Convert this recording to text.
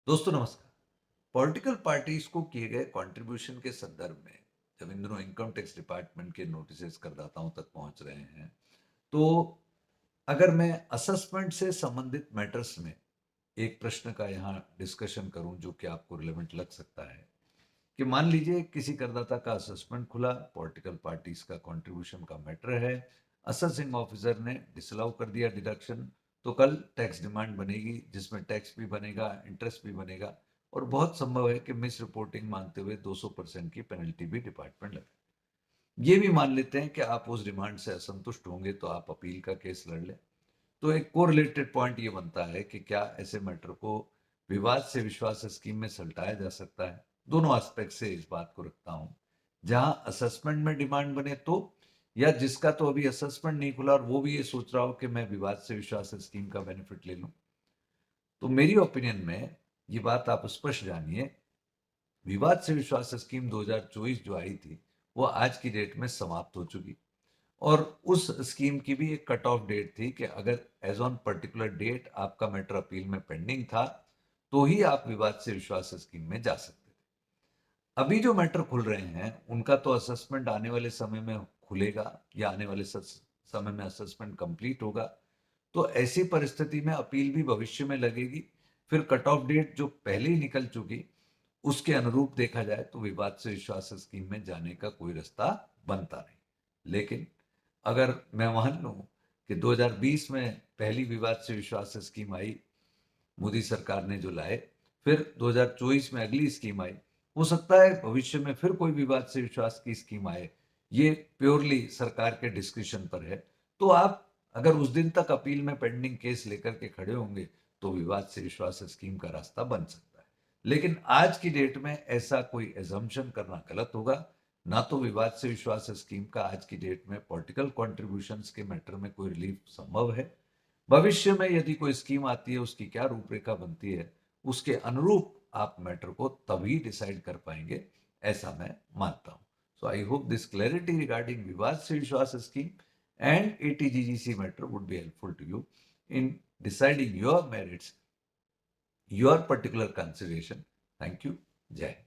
दोस्तों नमस्कार। Political parties को किए गए कंट्रीब्यूशन के संदर्भ में जब इन दिनों इनकम टैक्स डिपार्टमेंट के नोटिसेस करदाताओं तक पहुंच रहे हैं, तो अगर मैं असेसमेंट से संबंधित मैटर्स में एक प्रश्न का यहाँ डिस्कशन करूं जो कि आपको रिलेवेंट लग सकता है कि मान लीजिए किसी करदाता का असेसमेंट खुला, पॉलिटिकल पार्टीज का कंट्रीब्यूशन का मैटर है, असेसिंग ऑफिसर ने डिसअलाउ कर दिया डिडक्शन, तो कल टैक्स डिमांड बनेगी जिसमें टैक्स भी बनेगा, इंटरेस्ट भी बनेगा और बहुत संभव है कि मिस रिपोर्टिंग मानते हुए 200% की पेनल्टी भी डिपार्टमेंट लगे। ये भी मान लेते हैं कि आप उस डिमांड से असंतुष्ट होंगे तो आप अपील का केस लड़ लें। तो एक कोरिलेटेड पॉइंट ये बनता है कि क्या ऐसे मैटर को विवाद से विश्वास स्कीम में सलटाया जा सकता है। दोनों एस्पेक्ट से इस बात को रखता हूं, जहां असेसमेंट में डिमांड बने तो, या जिसका तो अभी असेसमेंट नहीं खुला और वो भी ये सोच रहा हो कि मैं विवाद से विश्वास स्कीम का बेनिफिट ले लूं। तो मेरी ओपिनियन में ये बात आप स्पष्ट जानिए, विवाद से विश्वास स्कीम 2024 जो आई थी वो आज की डेट में समाप्त हो चुकी और उस स्कीम की भी एक कट ऑफ डेट थी कि अगर एज ऑन पर्टिकुलर डेट आपका मैटर अपील में पेंडिंग था तो ही आप विवाद से विश्वास स्कीम में जा सकते थे। अभी जो मैटर खुल रहे हैं उनका तो असेसमेंट आने वाले समय में खुलेगा या आने वाले समय में असेसमेंट कंप्लीट होगा, तो ऐसी परिस्थिति में अपील भी भविष्य में लगेगी। फिर कट ऑफ डेट जो पहले ही निकल चुकी उसके अनुरूप देखा जाए तो विवाद से विश्वास स्कीम में जाने का कोई रास्ता बनता नहीं। लेकिन अगर मैं मान लूं कि 2020 में पहली विवाद से विश्वास स्कीम आई, मोदी सरकार ने जो लाए, फिर 2024 में अगली स्कीम आई, हो सकता है भविष्य में फिर कोई विवाद से विश्वास की स्कीम आए। ये प्योरली सरकार के डिस्क्रिप्शन पर है। तो आप अगर उस दिन तक अपील में पेंडिंग केस लेकर के खड़े होंगे तो विवाद से विश्वास स्कीम का रास्ता बन सकता है। लेकिन आज की डेट में ऐसा कोई एजम्पशन करना गलत होगा। ना तो विवाद से विश्वास स्कीम का आज की डेट में पॉलिटिकल कॉन्ट्रीब्यूशन के मैटर में कोई रिलीफ संभव है। भविष्य में यदि कोई स्कीम आती है, उसकी क्या रूपरेखा बनती है, उसके अनुरूप आप मैटर को तभी डिसाइड कर पाएंगे, ऐसा मैं मानता हूं। So I hope this clarity regarding Vivad se Vishwas scheme and ATGGC matter would be helpful to you in deciding your merits, your particular consideration. Thank you. Jai Hind.